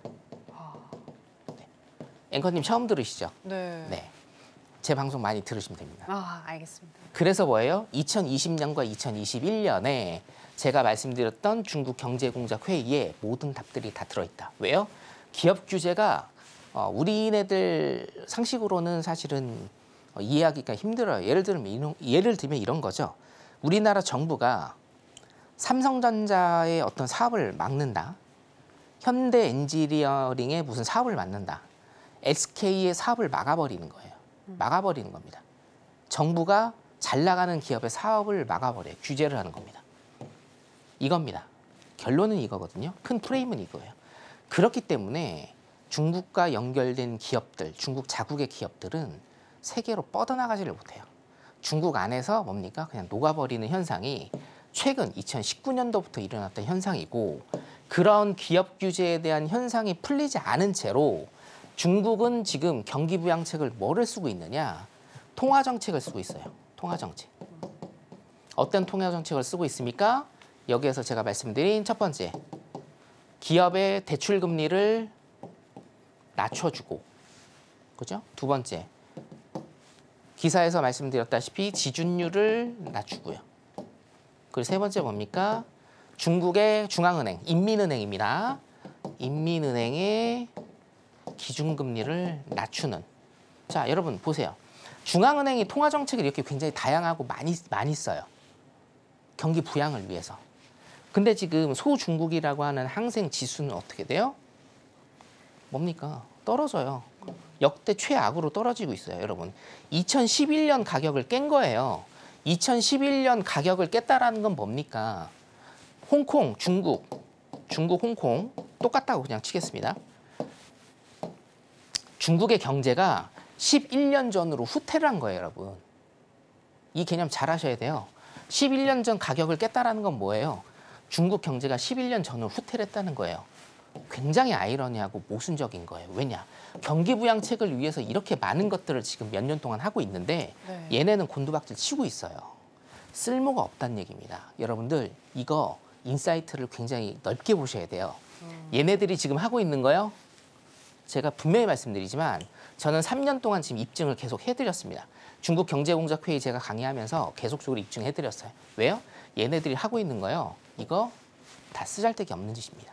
네. 앵커님 처음 들으시죠? 네. 네. 제 방송 많이 들으시면 됩니다. 알겠습니다. 그래서 뭐예요? 2020년과 2021년에 제가 말씀드렸던 중국 경제공작 회의에 모든 답들이 다 들어있다. 왜요? 기업 규제가 우리네들 상식으로는 사실은 이해하기가 힘들어요. 예를 들면 이런 거죠. 우리나라 정부가 삼성전자의 어떤 사업을 막는다. 현대 엔지니어링의 무슨 사업을 막는다. SK의 사업을 막아버리는 거예요. 막아버리는 겁니다. 정부가 잘 나가는 기업의 사업을 막아버려요. 규제를 하는 겁니다. 이겁니다. 결론은 이거거든요. 큰 프레임은 이거예요. 그렇기 때문에 중국과 연결된 기업들, 중국 자국의 기업들은 세계로 뻗어나가지를 못해요. 중국 안에서 뭡니까? 그냥 녹아버리는 현상이 최근 2019년도부터 일어났던 현상이고, 그런 기업 규제에 대한 현상이 풀리지 않은 채로 중국은 지금 경기 부양책을 뭐를 쓰고 있느냐? 통화 정책을 쓰고 있어요. 통화 정책. 어떤 통화 정책을 쓰고 있습니까? 여기에서 제가 말씀드린 첫 번째, 기업의 대출 금리를 낮춰주고, 그죠? 두 번째, 기사에서 말씀드렸다시피 지준율을 낮추고요. 그리고 세 번째 뭡니까? 중국의 중앙은행, 인민은행입니다. 인민은행의 기준금리를 낮추는. 자, 여러분 보세요. 중앙은행이 통화정책을 이렇게 굉장히 다양하고 많이 써요. 경기 부양을 위해서. 근데 지금 소중국이라고 하는 항생 지수는 어떻게 돼요? 뭡니까? 떨어져요. 역대 최악으로 떨어지고 있어요, 여러분. 2011년 가격을 깬 거예요. 2011년 가격을 깼다라는 건 뭡니까? 홍콩, 중국, 홍콩 똑같다고 그냥 치겠습니다. 중국의 경제가 11년 전으로 후퇴를 한 거예요, 여러분. 이 개념 잘 하셔야 돼요. 11년 전 가격을 깼다라는 건 뭐예요? 중국 경제가 11년 전으로 후퇴를 했다는 거예요. 굉장히 아이러니하고 모순적인 거예요. 왜냐? 경기 부양책을 위해서 이렇게 많은 것들을 지금 몇 년 동안 하고 있는데 네. 얘네는 곤두박질 치고 있어요. 쓸모가 없다는 얘기입니다. 여러분들 이거 인사이트를 굉장히 넓게 보셔야 돼요. 얘네들이 지금 하고 있는 거요. 제가 분명히 말씀드리지만 저는 3년 동안 지금 입증을 계속 해드렸습니다. 중국 경제공작회의 제가 강의하면서 계속적으로 입증해드렸어요. 왜요? 얘네들이 하고 있는 거요. 이거 다 쓰잘데기 없는 짓입니다.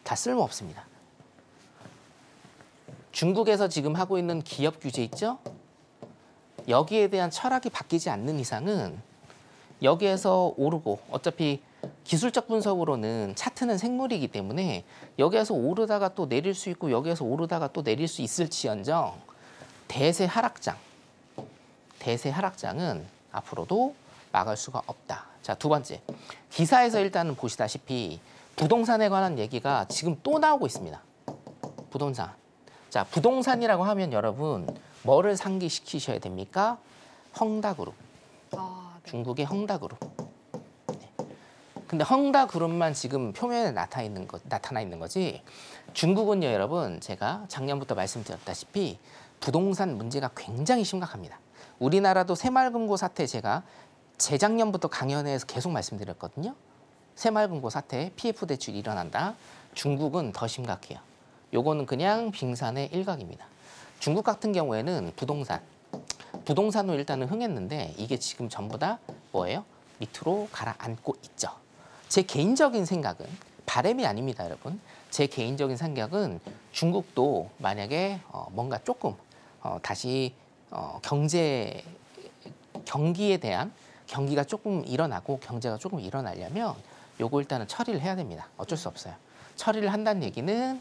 다 쓸모 없습니다. 중국에서 지금 하고 있는 기업 규제 있죠? 여기에 대한 철학이 바뀌지 않는 이상은 여기에서 오르고, 어차피 기술적 분석으로는 차트는 생물이기 때문에 여기에서 오르다가 또 내릴 수 있고 여기에서 오르다가 또 내릴 수 있을지언정 대세 하락장은 앞으로도 막을 수가 없다. 자, 두 번째, 기사에서 일단은 보시다시피 부동산에 관한 얘기가 지금 또 나오고 있습니다. 부동산. 자, 부동산이라고 하면 여러분 뭐를 상기시키셔야 됩니까? 헝다그룹. 네. 중국의 헝다그룹. 네. 근데 헝다그룹만 지금 표면에 나타나 있는 거지. 중국은요, 여러분, 제가 작년부터 말씀드렸다시피 부동산 문제가 굉장히 심각합니다. 우리나라도 새마을금고 사태 제가 재작년부터 강연회에서 계속 말씀드렸거든요. 새마을금고 사태, PF 대출이 일어난다. 중국은 더 심각해요. 요거는 그냥 빙산의 일각입니다. 중국 같은 경우에는 부동산으로 일단은 흥했는데 이게 지금 전부 다 뭐예요? 밑으로 가라앉고 있죠. 제 개인적인 생각은, 바람이 아닙니다, 여러분. 제 개인적인 생각은 중국도 만약에 뭔가 조금 다시 경기에 대한 경기가 조금 일어나고 경제가 조금 일어나려면 요거 일단은 처리를 해야 됩니다. 어쩔 수 없어요. 처리를 한다는 얘기는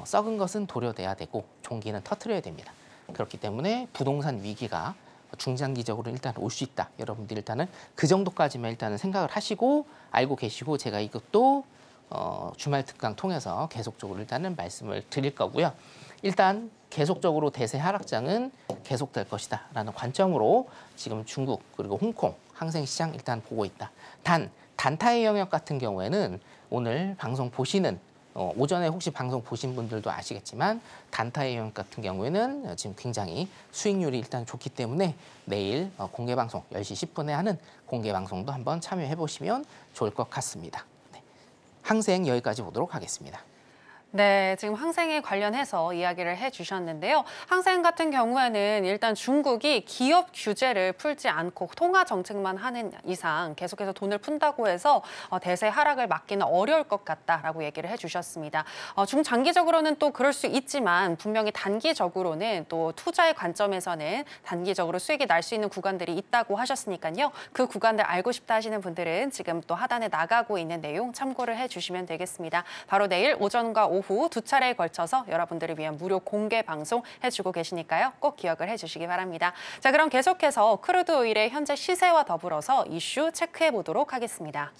썩은 것은 도려내야 되고 종기는 터트려야 됩니다. 그렇기 때문에 부동산 위기가 중장기적으로 일단 올 수 있다. 여러분들 일단은 그 정도까지만 일단은 생각을 하시고 알고 계시고, 제가 이것도 주말 특강 통해서 계속적으로 일단은 말씀을 드릴 거고요. 일단 계속적으로 대세 하락장은 계속될 것이다 라는 관점으로 지금 중국 그리고 홍콩 항생 시장 일단 보고 있다. 단 단타의 영역 같은 경우에는 오늘 방송 보시는 오전에 혹시 방송 보신 분들도 아시겠지만 단타의 영역 같은 경우에는 지금 굉장히 수익률이 일단 좋기 때문에 내일 공개 방송 10시 10분에 하는 공개 방송도 한번 참여해 보시면 좋을 것 같습니다. 네. 항생 여기까지 보도록 하겠습니다. 네, 지금 항생에 관련해서 이야기를 해주셨는데요. 항생 같은 경우에는 일단 중국이 기업 규제를 풀지 않고 통화 정책만 하는 이상 계속해서 돈을 푼다고 해서 대세 하락을 막기는 어려울 것 같다라고 얘기를 해주셨습니다. 중장기적으로는 또 그럴 수 있지만 분명히 단기적으로는 또 투자의 관점에서는 단기적으로 수익이 날 수 있는 구간들이 있다고 하셨으니까요. 그 구간들 알고 싶다 하시는 분들은 지금 또 하단에 나가고 있는 내용 참고를 해주시면 되겠습니다. 바로 내일 오전과 오후 두 차례에 걸쳐서 여러분들을 위한 무료 공개 방송 해주고 계시니까요. 꼭 기억을 해주시기 바랍니다. 자, 그럼 계속해서 크루드 오일의 현재 시세와 더불어서 이슈 체크해 보도록 하겠습니다.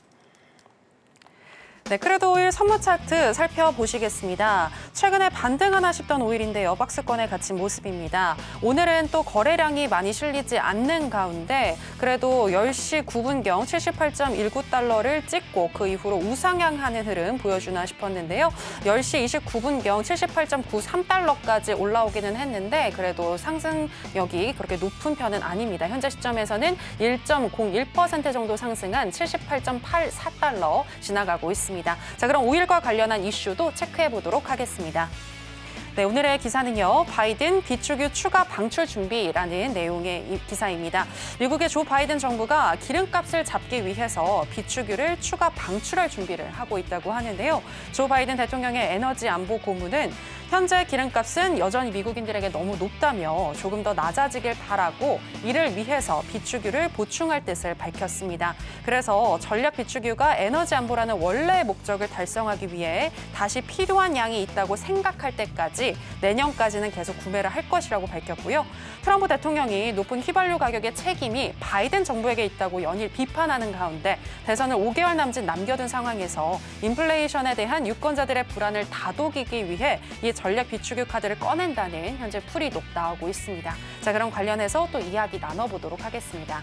네, 크루드 오일 선물 차트 살펴보시겠습니다. 최근에 반등하나 싶던 오일인데요. 박스권에 갇힌 모습입니다. 오늘은 또 거래량이 많이 실리지 않는 가운데 그래도 10시 9분경 78.19달러를 찍고 그 이후로 우상향하는 흐름 보여주나 싶었는데요. 10시 29분경 78.93달러까지 올라오기는 했는데 그래도 상승력이 그렇게 높은 편은 아닙니다. 현재 시점에서는 1.01% 정도 상승한 78.84달러 지나가고 있습니다. 자, 그럼 오일과 관련한 이슈도 체크해 보도록 하겠습니다. 네, 오늘의 기사는요. 바이든 비축유 추가 방출 준비라는 내용의 기사입니다. 미국의 조 바이든 정부가 기름값을 잡기 위해서 비축유를 추가 방출할 준비를 하고 있다고 하는데요. 조 바이든 대통령의 에너지 안보 고문은 현재 기름값은 여전히 미국인들에게 너무 높다며 조금 더 낮아지길 바라고 이를 위해서 비축유를 보충할 뜻을 밝혔습니다. 그래서 전략 비축유가 에너지 안보라는 원래의 목적을 달성하기 위해 다시 필요한 양이 있다고 생각할 때까지 내년까지는 계속 구매를 할 것이라고 밝혔고요. 트럼프 대통령이 높은 휘발유 가격의 책임이 바이든 정부에게 있다고 연일 비판하는 가운데 대선을 5개월 남짓 남겨둔 상황에서 인플레이션에 대한 유권자들의 불안을 다독이기 위해 이 전략 비축유 카드를 꺼낸다는 현재 풀이도 나오고 있습니다. 자, 그럼 관련해서 또 이야기 나눠보도록 하겠습니다.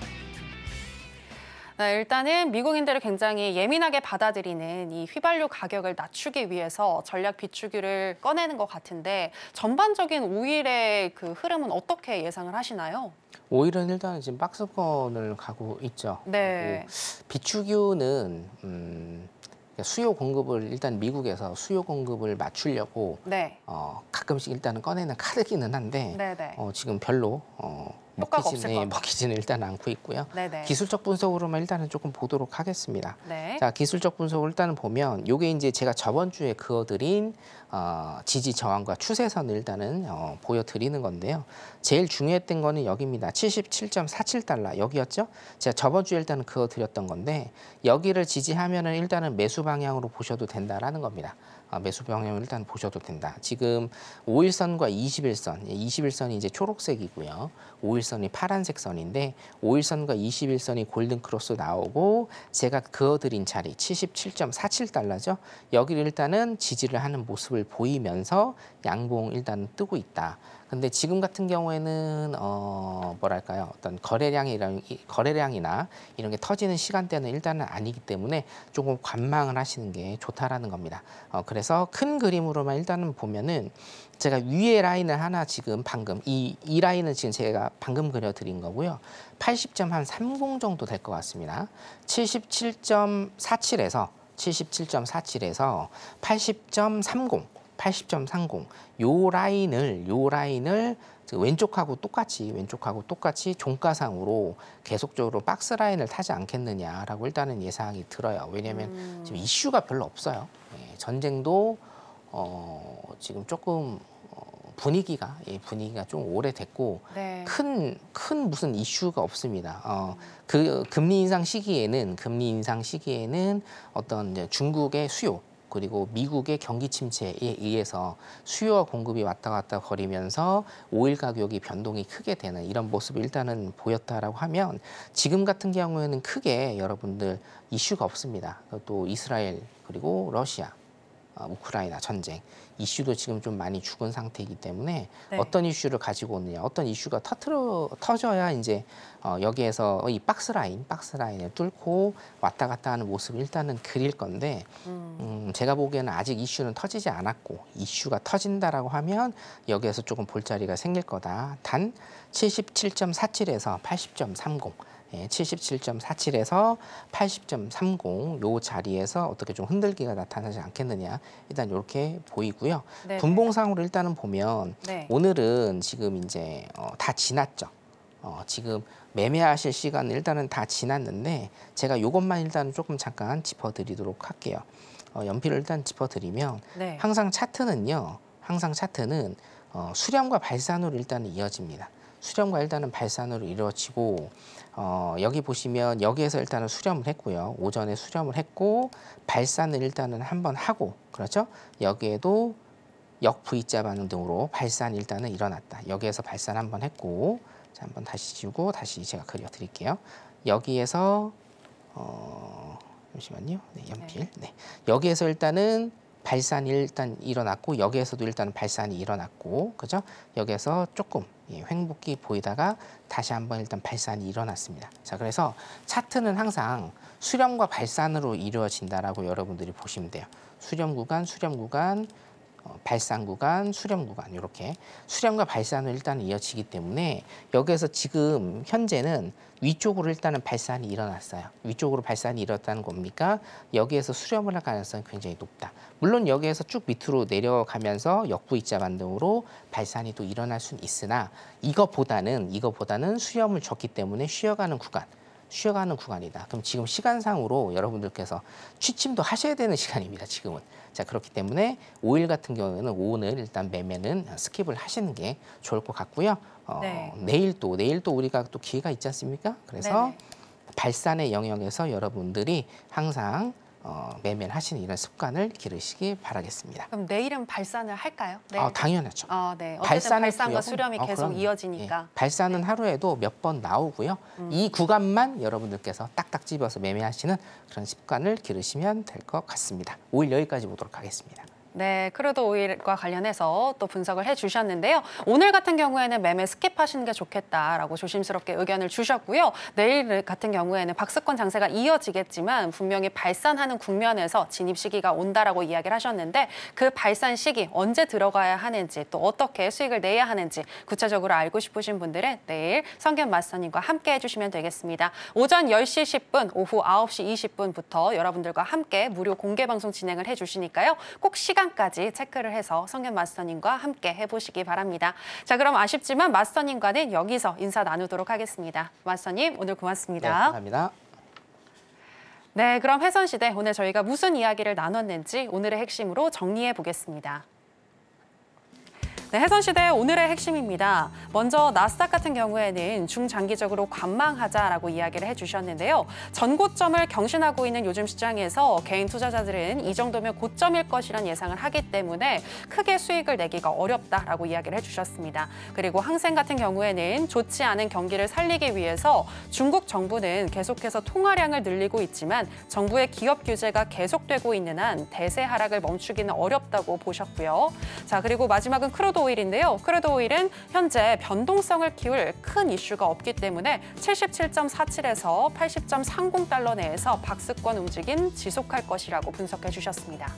네, 일단은 미국인들을 굉장히 예민하게 받아들이는 이 휘발유 가격을 낮추기 위해서 전략 비축유를 꺼내는 것 같은데 전반적인 오일의 그 흐름은 어떻게 예상을 하시나요? 오일은 일단 지금 박스권을 가고 있죠. 네. 비축유는 수요 공급을 일단 미국에서 수요 공급을 맞추려고 네. 가끔씩 일단은 꺼내는 카드기는 한데 네네. 지금 별로 효과가 없을 것 같아요. 먹히지는 일단 않고 있고요. 네네. 기술적 분석으로만 일단은 조금 보도록 하겠습니다. 네. 자, 기술적 분석을 일단은 보면 요게 이제 제가 저번 주에 그어드린 지지 저항과 추세선을 일단은 보여드리는 건데요. 제일 중요했던 거는 여기입니다. 77.47달러 여기였죠. 제가 저번 주에 일단은 그어드렸던 건데 여기를 지지하면은 일단은 매수 방향으로 보셔도 된다라는 겁니다. 매수 방향을 일단 보셔도 된다. 지금 5일선과 21선, 21선이 이제 초록색이고요. 5일선이 파란색 선인데 5일선과 21선이 골든 크로스 나오고 제가 그어드린 자리 77.47달러죠. 여기를 일단은 지지를 하는 모습을 보이면서 양봉 일단 뜨고 있다. 근데 지금 같은 경우에는 뭐랄까요, 어떤 거래량이나 이런 게 터지는 시간대는 일단은 아니기 때문에 조금 관망을 하시는 게 좋다라는 겁니다. 그래서 큰 그림으로만 일단은 보면은 제가 위에 라인을 하나 지금 방금 이 라인은 지금 제가 방금 그려드린 거고요. 80.30 정도 될 것 같습니다. 77.47에서 80.30 요 라인을 왼쪽하고 똑같이 종가상으로 계속적으로 박스 라인을 타지 않겠느냐라고 일단은 예상이 들어요. 왜냐하면 지금 이슈가 별로 없어요. 전쟁도 지금 조금 분위기가 좀 오래됐고 네. 큰 무슨 이슈가 없습니다. 그 금리 인상 시기에는 어떤 이제 중국의 수요 그리고 미국의 경기 침체에 의해서 수요와 공급이 왔다 갔다 거리면서 오일 가격이 변동이 크게 되는 이런 모습이 일단은 보였다라고 하면 지금 같은 경우에는 크게 여러분들 이슈가 없습니다. 또 이스라엘 그리고 러시아 우크라이나 전쟁 이슈도 지금 좀 많이 죽은 상태이기 때문에 네. 어떤 이슈를 가지고 오느냐, 어떤 이슈가 터져야 이제 여기에서 이 박스라인을 뚫고 왔다 갔다 하는 모습을 일단은 그릴 건데 제가 보기에는 아직 이슈는 터지지 않았고 이슈가 터진다라고 하면 여기에서 조금 볼 자리가 생길 거다. 단 77.47에서 80.30 77.47에서 80.30 요 자리에서 어떻게 좀 흔들기가 나타나지 않겠느냐 일단 이렇게 보이고요. 네네. 분봉상으로 일단은 보면 네. 오늘은 지금 이제 다 지났죠. 지금 매매하실 시간은 일단은 다 지났는데 제가 이것만 일단은 조금 잠깐 짚어드리도록 할게요. 연필을 일단 짚어드리면 네. 항상 차트는 수렴과 발산으로 일단은 이어집니다. 수렴과 일단은 발산으로 이루어지고 여기 보시면 여기에서 일단은 수렴을 했고요. 오전에 수렴을 했고 발산을 일단은 한번 하고 그렇죠? 여기에도 역 V자 반등으로 발산 일단은 일어났다. 여기에서 발산 한번 했고 자, 한번 다시 지우고 다시 제가 그려드릴게요. 여기에서 잠시만요. 네, 연필. 네. 여기에서 일단은 발산이 일단 일어났고 여기에서도 일단 발산이 일어났고 그죠? 여기에서 조금 횡복기 보이다가 다시 한번 일단 발산이 일어났습니다. 자, 그래서 차트는 항상 수렴과 발산으로 이루어진다라고 여러분들이 보시면 돼요. 수렴 구간, 발산 구간, 수렴 구간 이렇게 수렴과 발산으로 일단 이어지기 때문에 여기에서 지금 현재는 위쪽으로 일단은 발산이 일어났어요. 위쪽으로 발산이 일어났다는 겁니까? 여기에서 수렴을 할 가능성이 굉장히 높다. 물론 여기에서 쭉 밑으로 내려가면서 역부익자 반등으로 발산이 또 일어날 수는 있으나 이거보다는 수렴을 줬기 때문에 쉬어가는 구간이다. 그럼 지금 시간상으로 여러분들께서 취침도 하셔야 되는 시간입니다. 지금은. 자, 그렇기 때문에 5일 같은 경우에는 오늘 일단 매매는 스킵을 하시는 게 좋을 것 같고요. 네. 내일 또 우리가 또 기회가 있지 않습니까? 그래서 네네. 발산의 영역에서 여러분들이 항상 매매를 하시는 이런 습관을 기르시기 바라겠습니다. 그럼 내일은 발산을 할까요? 내일? 당연하죠. 네. 어쨌든 발산과 수렴은, 수렴이 계속 그럼요. 이어지니까. 예, 발산은 하루에도 몇 번 나오고요. 이 구간만 여러분들께서 딱딱 집어서 매매하시는 그런 습관을 기르시면 될 것 같습니다. 5일 여기까지 보도록 하겠습니다. 네, 크루드 오일과 관련해서 또 분석을 해주셨는데요. 오늘 같은 경우에는 매매 스킵하시는 게 좋겠다라고 조심스럽게 의견을 주셨고요. 내일 같은 경우에는 박스권 장세가 이어지겠지만 분명히 발산하는 국면에서 진입 시기가 온다라고 이야기를 하셨는데 그 발산 시기 언제 들어가야 하는지 또 어떻게 수익을 내야 하는지 구체적으로 알고 싶으신 분들은 내일 성견 마스터님과 함께 해주시면 되겠습니다. 오전 10시 10분, 오후 9시 20분부터 여러분들과 함께 무료 공개 방송 진행을 해주시니까요. 꼭 시간까지 체크를 해서 성견 마스터님과 함께 해보시기 바랍니다. 자, 그럼 아쉽지만 마스터님과는 여기서 인사 나누도록 하겠습니다. 마스터님, 오늘 고맙습니다. 네, 감사합니다. 네, 그럼 해선시대 오늘 저희가 무슨 이야기를 나눴는지 오늘의 핵심으로 정리해 보겠습니다. 네, 해선시대 오늘의 핵심입니다. 먼저 나스닥 같은 경우에는 중장기적으로 관망하자라고 이야기를 해주셨는데요. 전고점을 경신하고 있는 요즘 시장에서 개인 투자자들은 이 정도면 고점일 것이란 예상을 하기 때문에 크게 수익을 내기가 어렵다라고 이야기를 해주셨습니다. 그리고 항생 같은 경우에는 좋지 않은 경기를 살리기 위해서 중국 정부는 계속해서 통화량을 늘리고 있지만 정부의 기업 규제가 계속되고 있는 한 대세 하락을 멈추기는 어렵다고 보셨고요. 자, 그리고 마지막은 크루드 오일인데요. 크루드 오일은 현재 변동성을 키울 큰 이슈가 없기 때문에 77.47에서 80.30달러 내에서 박스권 움직임 지속할 것이라고 분석해 주셨습니다.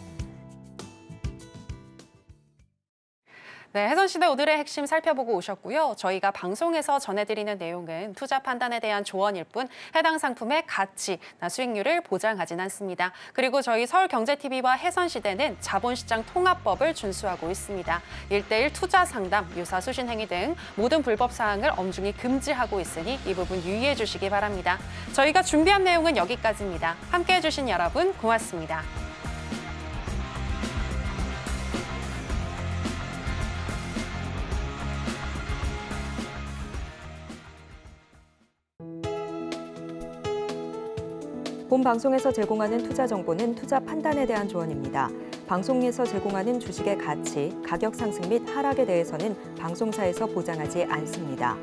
네, 해선시대 오늘의 핵심 살펴보고 오셨고요. 저희가 방송에서 전해드리는 내용은 투자 판단에 대한 조언일 뿐 해당 상품의 가치나 수익률을 보장하진 않습니다. 그리고 저희 서울경제TV와 해선시대는 자본시장 통합법을 준수하고 있습니다. 1:1 투자 상담, 유사 수신 행위 등 모든 불법 사항을 엄중히 금지하고 있으니 이 부분 유의해 주시기 바랍니다. 저희가 준비한 내용은 여기까지입니다. 함께해 주신 여러분 고맙습니다. 본 방송에서 제공하는 투자 정보는 투자 판단에 대한 조언입니다. 방송에서 제공하는 주식의 가치, 가격 상승 및 하락에 대해서는 방송사에서 보장하지 않습니다.